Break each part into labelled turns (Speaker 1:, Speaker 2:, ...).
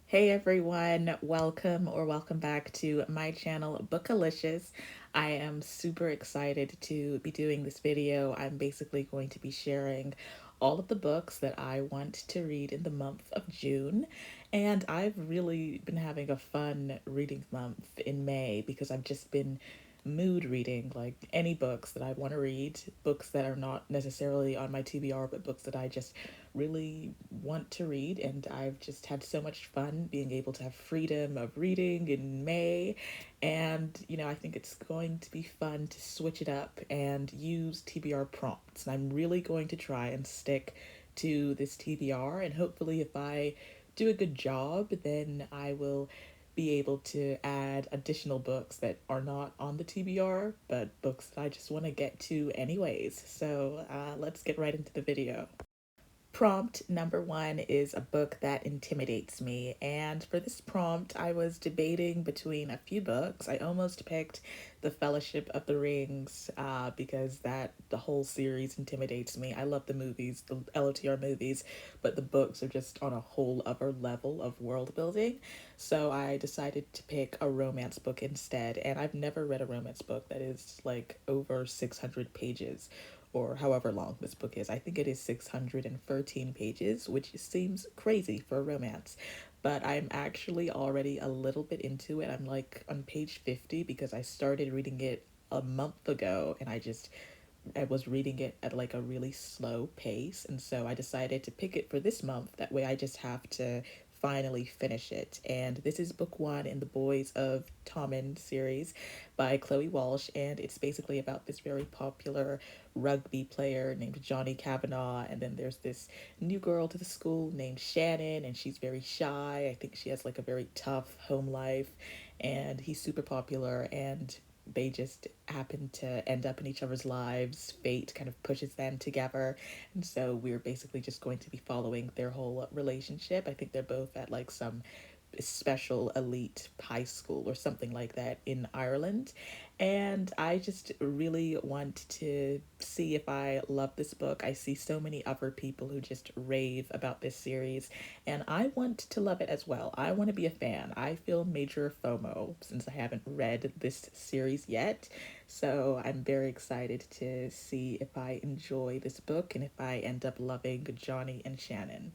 Speaker 1: Hey everyone, welcome back to my channel Bookalicious. I am super excited to be doing this video. I'm basically going to be sharing all of the books that I want to read in the month of June. And I've really been having a fun reading month in May because I've just been mood reading, like any books that I want to read, books that are not necessarily on my TBR, but books that I just really want to read. And I've just had so much fun being able to have freedom of reading in May. And, I think it's going to be fun to switch it up and use TBR prompts. And I'm really going to try and stick to this TBR. And hopefully, if I do a good job, then I will be able to add additional books that are not on the TBR, but books that I just want to get to anyways. So let's get right into the video. Prompt number one is a book that intimidates me. And for this prompt, I was debating between a few books. I almost picked The Fellowship of the Rings because the whole series intimidates me. I love the movies, the LOTR movies, but the books are just on a whole other level of world building. So I decided to pick a romance book instead. And I've never read a romance book that is like over 600 pages or however long this book is. I think it is 613 pages, which seems crazy for a romance. But I'm actually already a little bit into it. I'm like on page 50 because I started reading it a month ago and I was reading it at like a really slow pace, and so I decided to pick it for this month. That way I just have to finally finish it. And this is book one in the Boys of Tommen series by Chloe Walsh, and it's basically about this very popular rugby player named Johnny Kavanagh, and then there's this new girl to the school named Shannon, and she's very shy. I think she has like a very tough home life, and he's super popular, and they just happen to end up in each other's lives. Fate kind of pushes them together. And so we're basically just going to be following their whole relationship. I think they're both at like some special elite high school or something like that in Ireland. And I just really want to see if I love this book. I see so many other people who just rave about this series, and I want to love it as well. I want to be a fan. I feel major FOMO since I haven't read this series yet. So I'm very excited to see if I enjoy this book and if I end up loving Johnny and Shannon.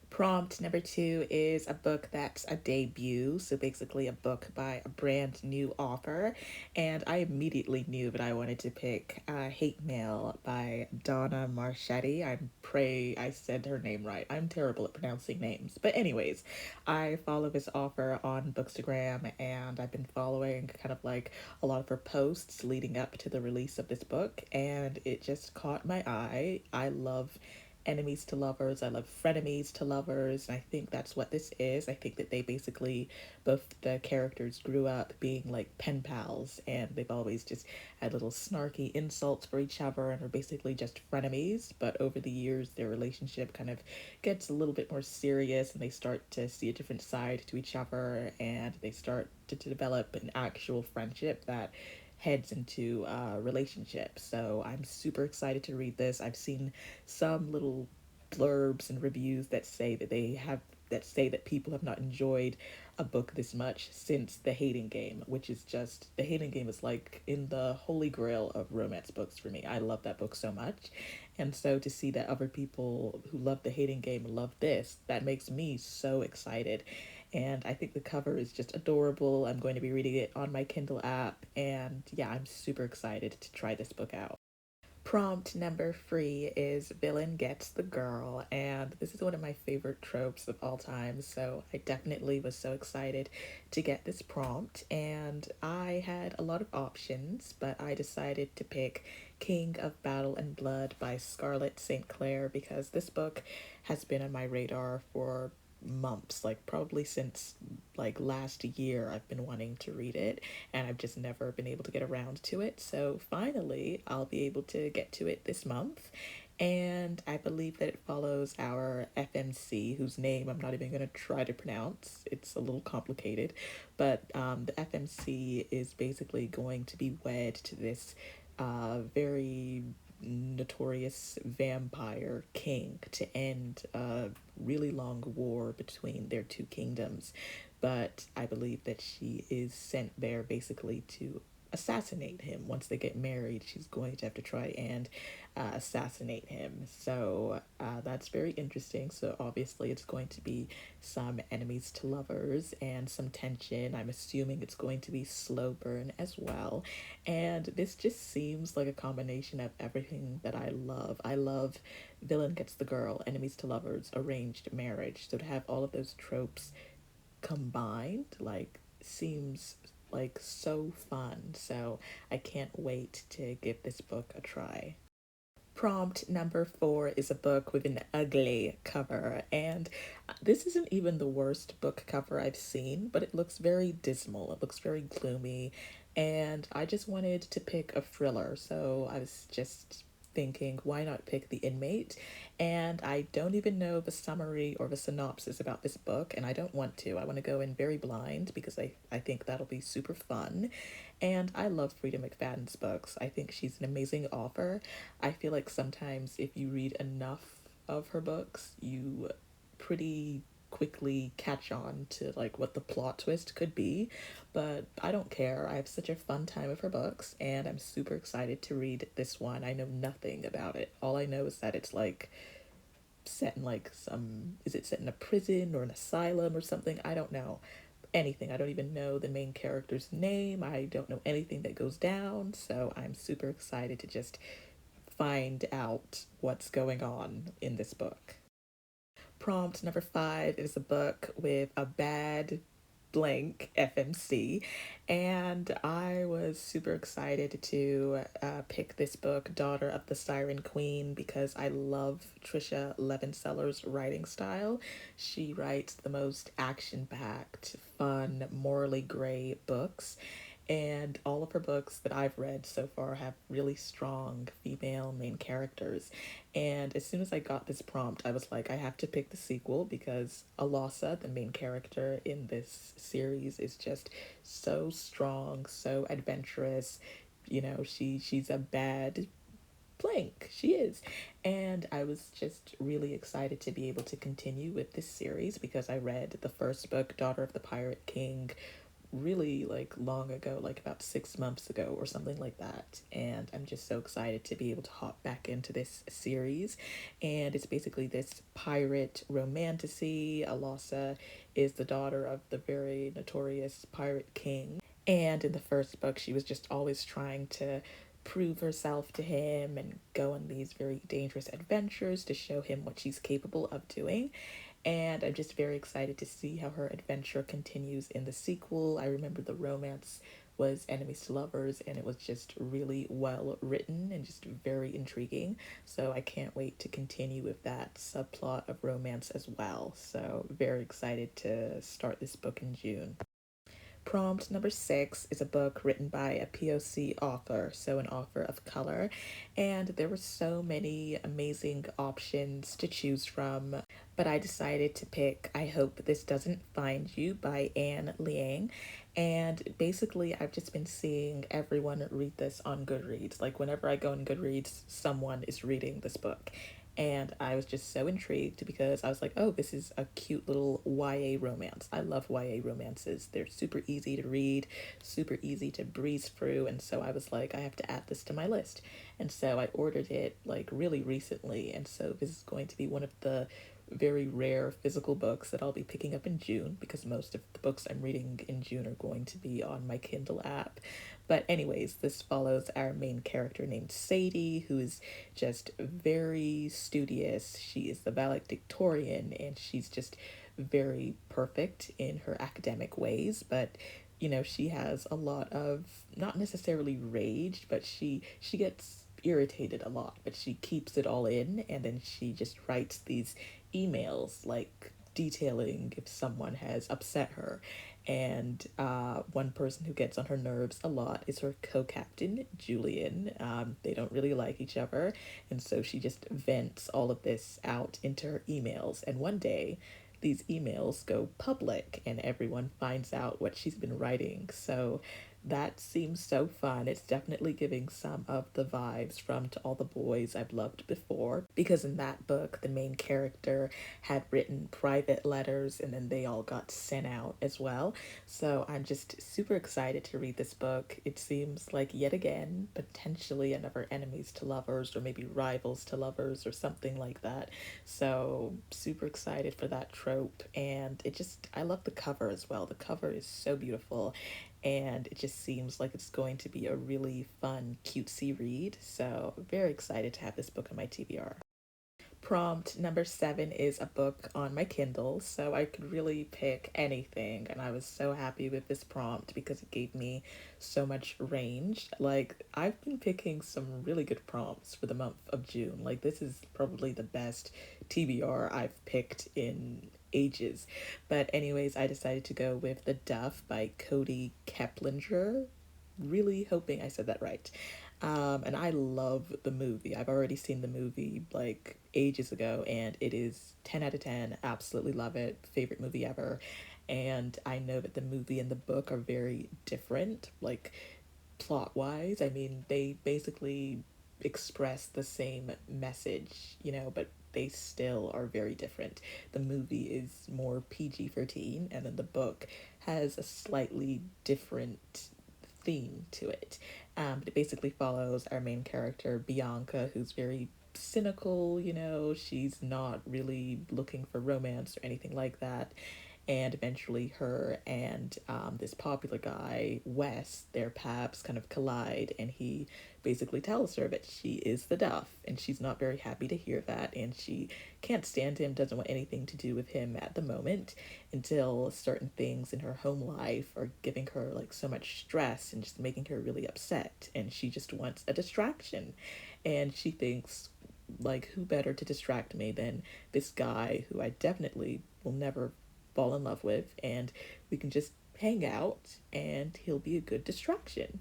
Speaker 1: Prompt number two is a book that's a debut, so basically a book by a brand new author. And I immediately knew that I wanted to pick Hate Mail by Donna Marchetti. I pray I said her name right. I'm terrible at pronouncing names. But anyways, I follow this author on Bookstagram, and I've been following kind of like a lot of her posts leading up to the release of this book, and it just caught my eye. I love enemies to lovers. I love frenemies to lovers. And I think that's what this is. I think that they basically, both the characters grew up being like pen pals, and they've always just had little snarky insults for each other and are basically just frenemies. But over the years, their relationship kind of gets a little bit more serious, and they start to see a different side to each other, and they start to develop an actual friendship that heads into a relationship. So I'm super excited to read this. I've seen some little blurbs and reviews that say that people have not enjoyed a book this much since The Hating Game, which is just The Hating Game is like in the holy grail of romance books for me. I love that book so much. And so to see that other people who love The Hating Game love this, that makes me so excited. And I think the cover is just adorable. I'm going to be reading it on my Kindle app, and yeah, I'm super excited to try this book out. Prompt number three is Villain Gets the Girl, and this is one of my favorite tropes of all time, so I definitely was so excited to get this prompt. And I had a lot of options, but I decided to pick King of Battle and Blood by Scarlett St. Clair because this book has been on my radar for months, like probably since like last year. I've been wanting to read it, and I've just never been able to get around to it. So finally I'll be able to get to it this month. And I believe that it follows our FMC, whose name I'm not even going to try to pronounce. It's a little complicated, but the FMC is basically going to be wed to this very notorious vampire king to end a really long war between their two kingdoms. But I believe that she is sent there basically to assassinate him. Once they get married, she's going to have to try and assassinate him. So that's very interesting. So obviously, it's going to be some enemies to lovers and some tension. I'm assuming it's going to be slow burn as well. And this just seems like a combination of everything that I love. I love villain gets the girl, enemies to lovers, arranged marriage. So to have all of those tropes combined, like, seems like so fun. So I can't wait to give this book a try. Prompt number 4 is a book with an ugly cover, and this isn't even the worst book cover I've seen, but it looks very dismal. It looks very gloomy, and I just wanted to pick a thriller, so I was just thinking, why not pick The Inmate? And I don't even know the summary or the synopsis about this book, and I don't want to. I want to go in very blind because I think that'll be super fun. And I love Frida McFadden's books. I think she's an amazing author. I feel like sometimes if you read enough of her books, you pretty quickly catch on to like what the plot twist could be, but I don't care. I have such a fun time with her books and I'm super excited to read this one. I know nothing about it. All I know is that it's like set in like some, is it set in a prison or an asylum or something? I don't know anything. I don't even know the main character's name. I don't know anything that goes down. So I'm super excited to just find out what's going on in this book. Prompt number 5 is a book with a bad blank FMC, and I was super excited to pick this book, Daughter of the Siren Queen, because I love Trisha Levenseller's writing style. She writes the most action-packed, fun, morally gray books, and all of her books that I've read so far have really strong female main characters. And as soon as I got this prompt, I was like, I have to pick the sequel because Alasa, the main character in this series, is just so strong, so adventurous. You know, she's a bad blank. She is. And I was just really excited to be able to continue with this series because I read the first book, Daughter of the Pirate King, really like long ago, like about 6 months ago or something like that. And I'm just so excited to be able to hop back into this series. And it's basically this pirate romantasy. Alasa is the daughter of the very notorious pirate king. And in the first book, she was just always trying to prove herself to him and go on these very dangerous adventures to show him what she's capable of doing. And I'm just very excited to see how her adventure continues in the sequel. I remember the romance was enemies to lovers, and it was just really well written and just very intriguing. So I can't wait to continue with that subplot of romance as well. So very excited to start this book in June. Prompt number 6 is a book written by a POC author, so an author of color, and there were so many amazing options to choose from, but I decided to pick I Hope This Doesn't Find You by Anne Liang. And basically, I've just been seeing everyone read this on Goodreads. Like, whenever I go on Goodreads, someone is reading this book. And I was just so intrigued because I was like, oh, this is a cute little YA romance. I love YA romances. They're super easy to read, super easy to breeze through. And so I was like, I have to add this to my list. And so I ordered it like really recently. And so this is going to be one of the very rare physical books that I'll be picking up in June because most of the books I'm reading in June are going to be on my Kindle app. But anyways, this follows our main character named Sadie, who is just very studious. She is the valedictorian and she's just very perfect in her academic ways, but you know, she has a lot of not necessarily rage, but she gets irritated a lot, but she keeps it all in and then she just writes these emails like detailing if someone has upset her. And one person who gets on her nerves a lot is her co-captain, Julian. They don't really like each other, and so she just vents all of this out into her emails. And one day, these emails go public, and everyone finds out what she's been writing. So That seems so fun. It's definitely giving some of the vibes from To All the Boys I've Loved Before, because in that book, the main character had written private letters and then they all got sent out as well. So I'm just super excited to read this book. It seems like, yet again, potentially another enemies to lovers or maybe rivals to lovers or something like that. So super excited for that trope. And I love the cover as well. The cover is so beautiful and it just seems like it's going to be a really fun, cutesy read. So, very excited to have this book on my TBR. Prompt number 7 is a book on my Kindle, so I could really pick anything, and I was so happy with this prompt because it gave me so much range. Like, I've been picking some really good prompts for the month of June. Like, this is probably the best TBR I've picked in ages. But, anyways, I decided to go with The Duff by Cody Keplinger. Really hoping I said that right. And I love the movie. I've already seen the movie like ages ago, and it is 10 out of 10. Absolutely love it. Favorite movie ever. And I know that the movie and the book are very different, like plot wise. I mean, they basically express the same message, but they still are very different. The movie is more PG-13, and then the book has a slightly different theme to it. It basically follows our main character, Bianca, who's very cynical, she's not really looking for romance or anything like that. And eventually, her and this popular guy, Wes, their paths kind of collide, and he basically tells her that she is the Duff, and she's not very happy to hear that, and she can't stand him, doesn't want anything to do with him at the moment, until certain things in her home life are giving her like so much stress and just making her really upset, and she just wants a distraction. And she thinks, like, who better to distract me than this guy who I definitely will never fall in love with, and we can just hang out and he'll be a good distraction.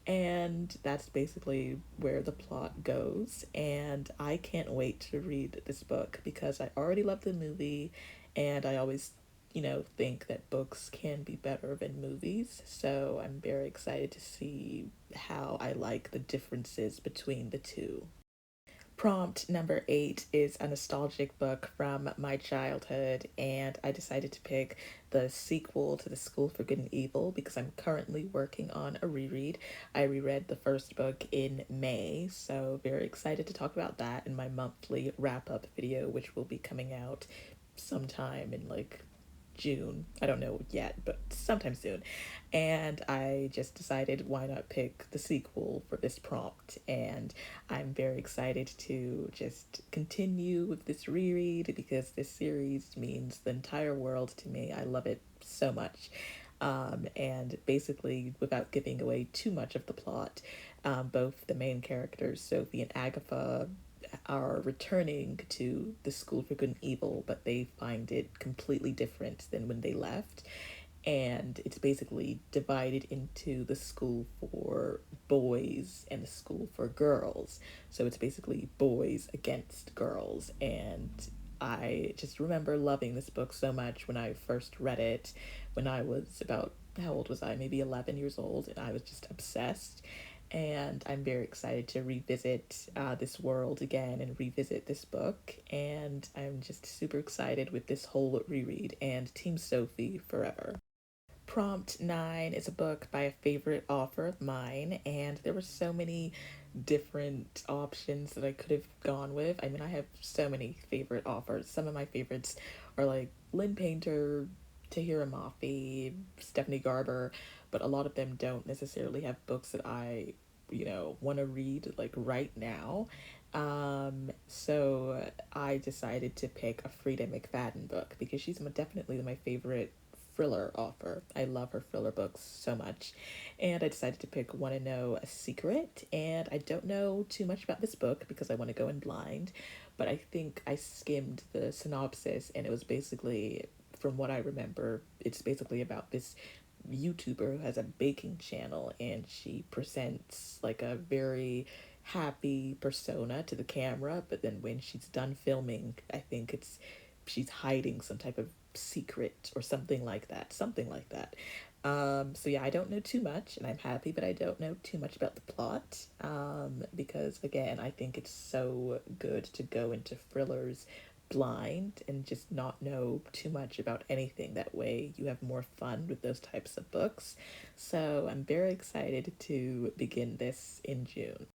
Speaker 1: And that's basically where the plot goes. And I can't wait to read this book because I already love the movie, and I always, think that books can be better than movies. So I'm very excited to see how I like the differences between the two. Prompt number 8 is a nostalgic book from my childhood, and I decided to pick the sequel to The School for Good and Evil because I'm currently working on a reread. I reread the first book in May, so very excited to talk about that in my monthly wrap up video, which will be coming out sometime in like June. I don't know yet, but sometime soon. And I just decided why not pick the sequel for this prompt. And I'm very excited to just continue with this reread because this series means the entire world to me. I love it so much. And basically, without giving away too much of the plot, both the main characters, Sophie and Agatha, are returning to the School for Good and Evil, but they find it completely different than when they left. And it's basically divided into the school for boys and the school for girls. So it's basically boys against girls. And I just remember loving this book so much when I first read it when I was about, how old was I? Maybe 11 years old. And I was just obsessed. And I'm very excited to revisit this world again and revisit this book. And I'm just super excited with this whole reread and Team Sophie forever. Prompt 9 is a book by a favorite author of mine, and there were so many different options that I could have gone with. I mean, I have so many favorite authors. Some of my favorites are like Lynn Painter, Tahira Mafi, Stephanie Garber, but a lot of them don't necessarily have books that I, want to read like right now. So I decided to pick a Frida McFadden book because she's definitely my favorite thriller author. I love her thriller books so much. And I decided to pick Want to Know a Secret. And I don't know too much about this book because I want to go in blind, but I think I skimmed the synopsis and it was basically, from what I remember, it's basically about this YouTuber who has a baking channel and she presents like a very happy persona to the camera, but then when she's done filming, I think she's hiding some type of secret or something like that. Something like that. So yeah, I don't know too much, and I'm happy, but I don't know too much about the plot. Because again, I think it's so good to go into thrillers blind and just not know too much about anything. That way, you have more fun with those types of books. So I'm very excited to begin this in June.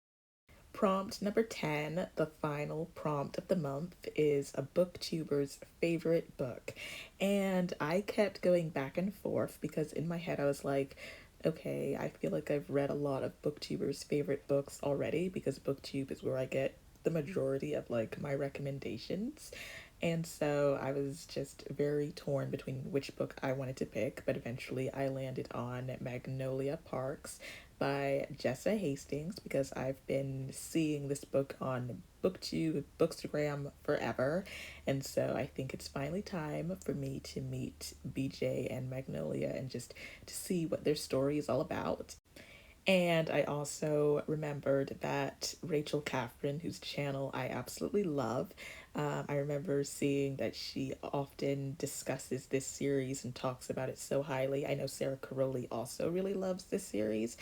Speaker 1: Prompt number 10, the final prompt of the month, is a booktuber's favorite book. And I kept going back and forth because in my head I was like, okay, I feel like I've read a lot of booktubers' favorite books already because booktube is where I get the majority of like my recommendations. And so I was just very torn between which book I wanted to pick, but eventually I landed on Magnolia Parks by Jessa Hastings because I've been seeing this book on Booktube, Bookstagram forever. And so I think it's finally time for me to meet BJ and Magnolia and just to see what their story is all about. And I also remembered that Rachel Catherine, whose channel I absolutely love, I remember seeing that she often discusses this series and talks about it so highly. I know Sarah Caroli also really loves this series.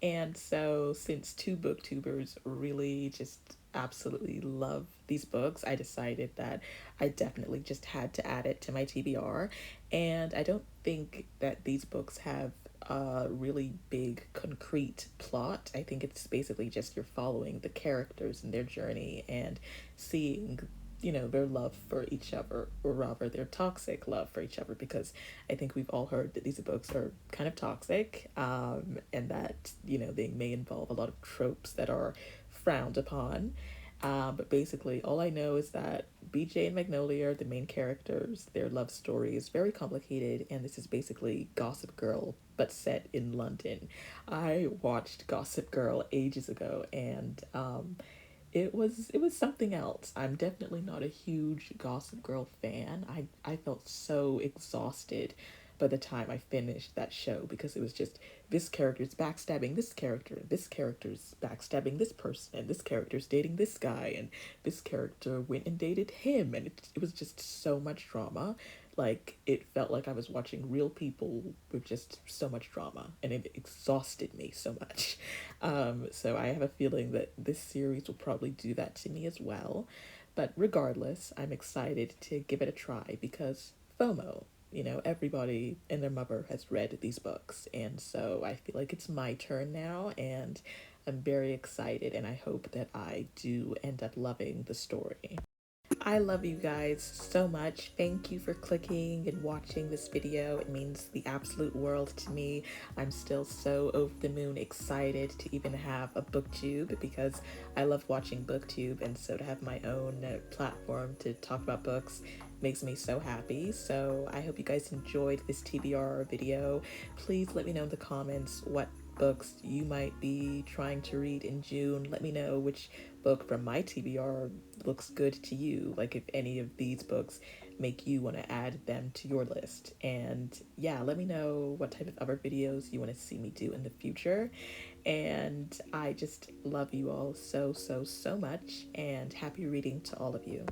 Speaker 1: And so, since two booktubers really just absolutely love these books, I decided that I definitely just had to add it to my TBR. And I don't think that these books have a really big concrete plot. I think it's basically just you're following the characters and their journey and seeing, you know, their love for each other, or rather their toxic love for each other, because I think we've all heard that these books are kind of toxic, and that, you know, they may involve a lot of tropes that are frowned upon. But basically, all I know is that BJ and Magnolia are the main characters. Their love story is very complicated, and this is basically Gossip Girl, but set in London. I watched Gossip Girl ages ago, and it was something else. I'm definitely not a huge Gossip Girl fan. I felt so exhausted by the time I finished that show because it was just this character's backstabbing this character's backstabbing this person, and this character's dating this guy, and this character went and dated him, and it was just so much drama. Like, it felt like I was watching real people with just so much drama, and it exhausted me so much. So I have a feeling that this series will probably do that to me as well. But regardless, I'm excited to give it a try because FOMO. You know, everybody and their mother has read these books, and so I feel like it's my turn now, and I'm very excited, and I hope that I do end up loving the story. I love you guys so much. Thank you for clicking and watching this video. It means the absolute world to me. I'm still so over the moon excited to even have a booktube because I love watching booktube, and so to have my own platform to talk about books makes me so happy. So I hope you guys enjoyed this TBR video. Please let me know in the comments what books you might be trying to read in June. Let me know which book from my TBR looks good to you, like if any of these books make you want to add them to your list. And yeah, let me know what type of other videos you want to see me do in the future. And I just love you all so, so, so much, and happy reading to all of you.